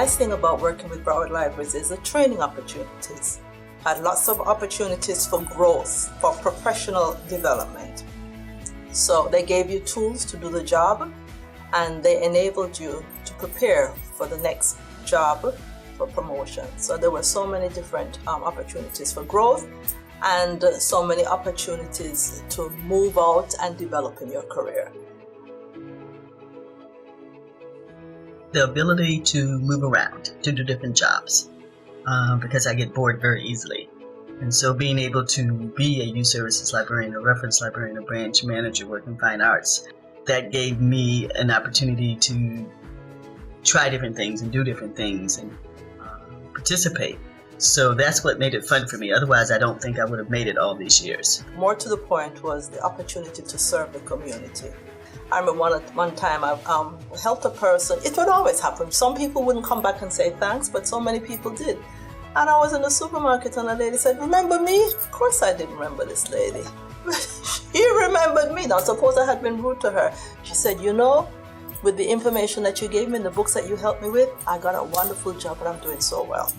nice thing about working with Broward Libraries is the training opportunities. Had lots of opportunities for growth, for professional development. So they gave you tools to do the job, and they enabled you to prepare for the next job for promotion. So there were so many different opportunities for growth, and so many opportunities to move out and develop in your career. The ability to move around, to do different jobs, because I get bored very easily. And so being able to be a youth services librarian, a reference librarian, a branch manager working fine arts, that gave me an opportunity to try different things and do different things and participate. So that's what made it fun for me. Otherwise, I don't think I would have made it all these years. More to the point was the opportunity to serve the community. I remember one time I helped a person. It would always happen. Some people wouldn't come back and say thanks, but so many people did. And I was in the supermarket and a lady said, "Remember me?" Of course I didn't remember this lady. She remembered me. Now suppose I had been rude to her. She said, "You know, with the information that you gave me and the books that you helped me with, I got a wonderful job and I'm doing so well."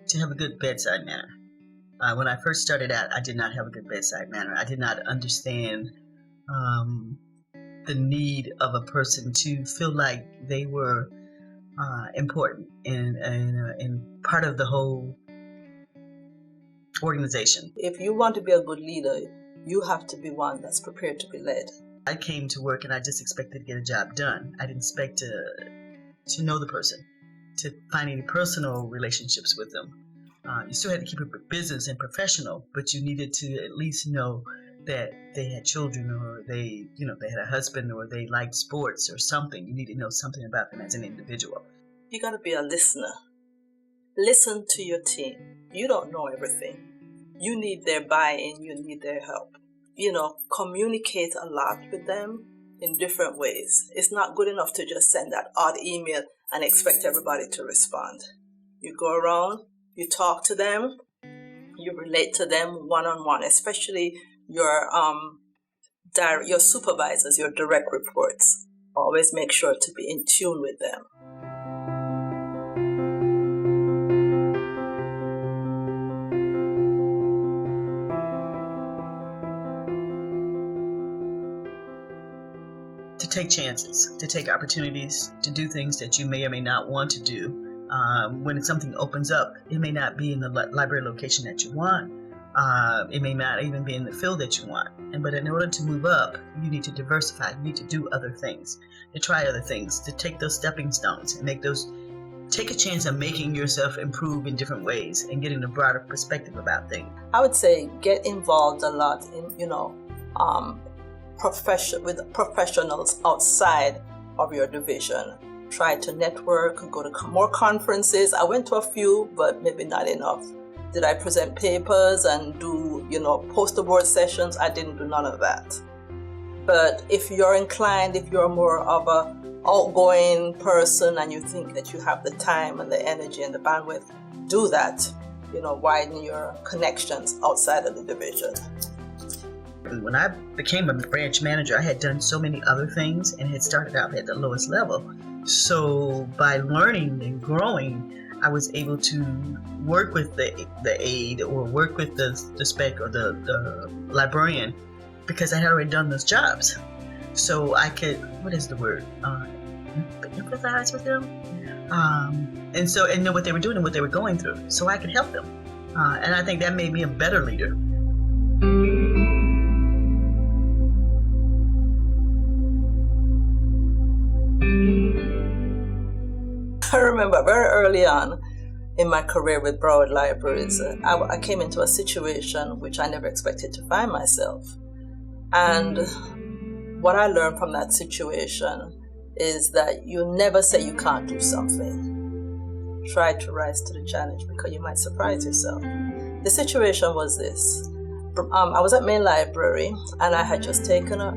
To have a good bedside manner. When I first started out, I did not have a good bedside manner. I did not understand the need of a person to feel like they were important and part of the whole organization. If you want to be a good leader, you have to be one that's prepared to be led. I came to work and I just expected to get a job done. I didn't expect to know the person, to find any personal relationships with them. You still had to keep it business and professional, but you needed to at least know that they had children, or they had a husband, or they liked sports or something. You need to know something about them as an individual. You got to be a listener. Listen to your team. You don't know everything. You need their buy-in. You need their help. Communicate a lot with them in different ways. It's not good enough to just send that odd email and expect everybody to respond. You go around, you talk to them, you relate to them one-on-one, especially your supervisors, your direct reports. Always make sure to be in tune with them. To take chances, to take opportunities, to do things that you may or may not want to do. When something opens up, it may not be in the library location that you want. It may not even be in the field that you want. But in order to move up, you need to diversify. You need to do other things, to try other things, to take those stepping stones and take a chance of making yourself improve in different ways and getting a broader perspective about things. I would say get involved a lot in, with professionals outside of your division. Try to network, go to more conferences. I went to a few, but maybe not enough. Did I present papers and do, poster board sessions? I didn't do none of that. But if you're inclined, if you're more of a outgoing person and you think that you have the time and the energy and the bandwidth, do that. Widen your connections outside of the division. When I became a branch manager, I had done so many other things and had started out at the lowest level. So by learning and growing, I was able to work with the aide or work with the spec or the librarian, because I had already done those jobs. So I could, empathize with them, and know what they were doing and what they were going through, so I could help them. And I think that made me a better leader. I remember very early on in my career with Broward Libraries, I came into a situation which I never expected to find myself. And what I learned from that situation is that you never say you can't do something. Try to rise to the challenge, because you might surprise yourself. The situation was this. I was at Main Library and I had just taken a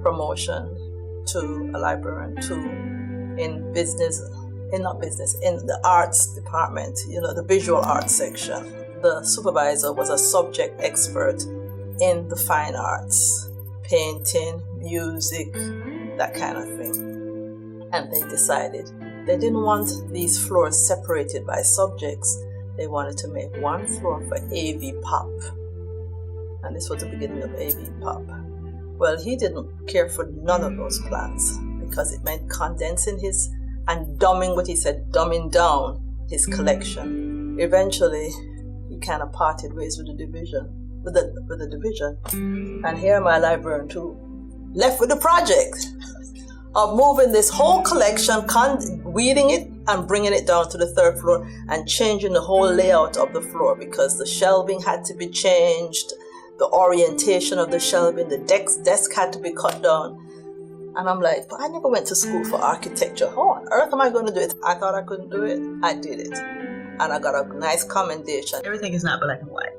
promotion to a librarian in the arts department, the visual arts section. The supervisor was a subject expert in the fine arts, painting, music, that kind of thing. And they decided they didn't want these floors separated by subjects. They wanted to make one floor for AV Pop. And this was the beginning of AV Pop. Well, he didn't care for none of those plans because it meant condensing and dumbing what he said, dumbing down his collection. Eventually, he kind of parted ways with the division. And here my librarian too, left with the project of moving this whole collection, weeding it and bringing it down to the third floor and changing the whole layout of the floor because the shelving had to be changed, the orientation of the shelving, the desk had to be cut down. And I'm like, but I never went to school for architecture. How on earth am I going to do it? I thought I couldn't do it. I did it. And I got a nice commendation. Everything is not black and white.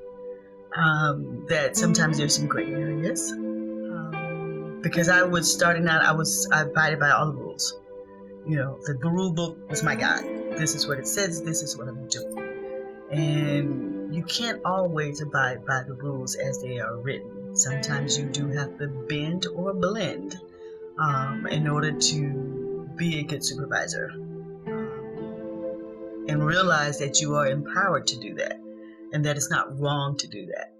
That sometimes there's some gray areas. Because I was starting out, I abided by all the rules. You know, the rule book was my guide. This is what it says, this is what I'm doing. And you can't always abide by the rules as they are written. Sometimes you do have to bend or blend in order to be a good supervisor. And realize that you are empowered to do that. And that it's not wrong to do that.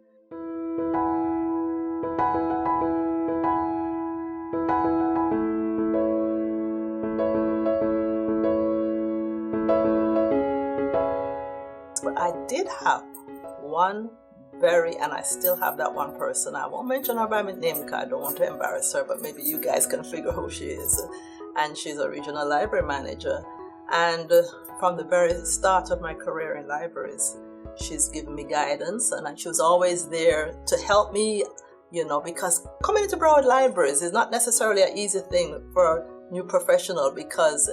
I did have one and I still have that one person. I won't mention her by name because I don't want to embarrass her, but maybe you guys can figure who she is. And she's a regional library manager. And from the very start of my career in libraries, she's given me guidance, and she was always there to help me, you know, because coming into Broward Libraries is not necessarily an easy thing for a new professional because,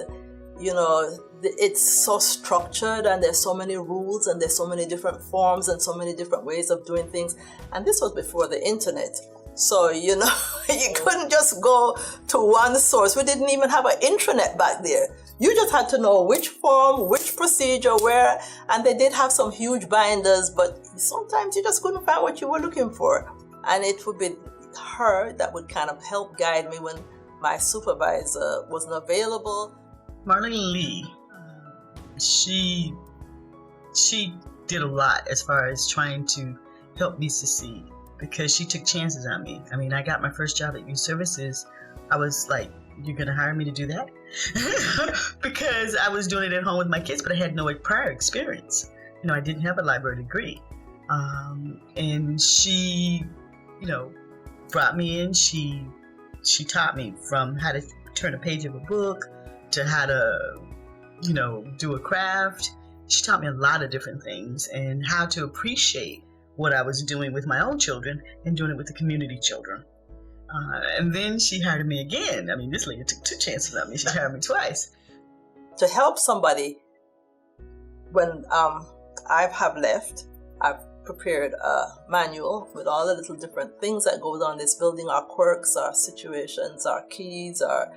you know, it's so structured and there's so many rules and there's so many different forms and so many different ways of doing things. And this was before the internet. So, you know, you couldn't just go to one source. We didn't even have an intranet back there. You just had to know which form, which procedure, where, and they did have some huge binders, but sometimes you just couldn't find what you were looking for. And it would be her that would kind of help guide me when my supervisor wasn't available. Marlene Lee, she did a lot as far as trying to help me succeed because she took chances on me. I mean, I got my first job at Youth Services. I was like, you're going to hire me to do that? Because I was doing it at home with my kids, but I had no prior experience. You know, I didn't have a library degree. And she, you know, brought me in. She taught me from how to turn a page of a book to how to, you know, do a craft. She taught me a lot of different things and how to appreciate what I was doing with my own children and doing it with the community children. And then she hired me again. I mean, this lady took 2 chances on me. She hired me twice. To help somebody when I have left, I've prepared a manual with all the little different things that goes on in this building, our quirks, our situations, our keys, our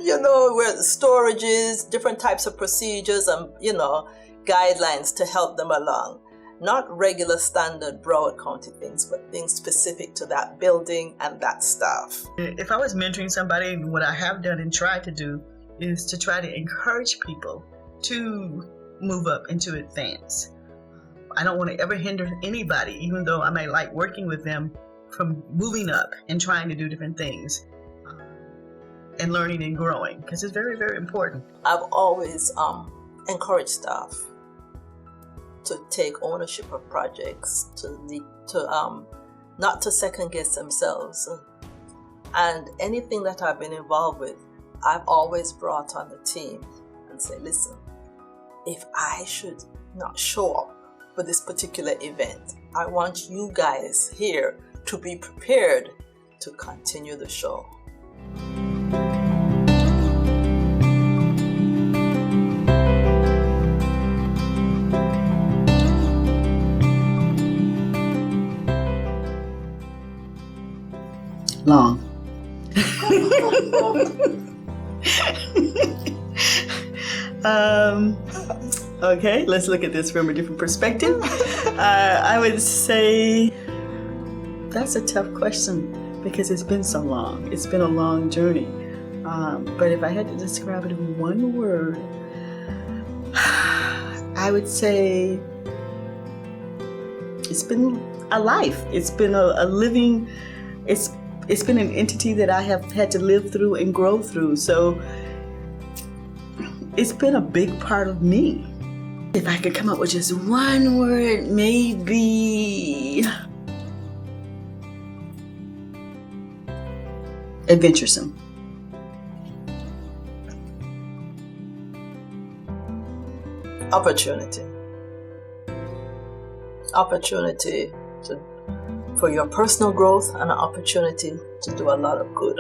you know, where the storages, different types of procedures and, you know, guidelines to help them along. Not regular standard Broward County things, but things specific to that building and that staff. If I was mentoring somebody, what I have done and tried to do is to try to encourage people to move up and to advance. I don't want to ever hinder anybody, even though I may like working with them, from moving up and trying to do different things and learning and growing, because it's very, very important. I've always encouraged staff to take ownership of projects, to not to second guess themselves. And anything that I've been involved with, I've always brought on the team and say, listen, if I should not show up for this particular event, I want you guys here to be prepared to continue the show. Long. Okay, let's look at this from a different perspective. I would say that's a tough question because it's been so long. It's been a long journey. But if I had to describe it in one word, I would say it's been a life. It's been a living, it's been an entity that I have had to live through and grow through. So it's been a big part of me. If I could come up with just one word, maybe adventuresome. Opportunity for your personal growth and an opportunity to do a lot of good.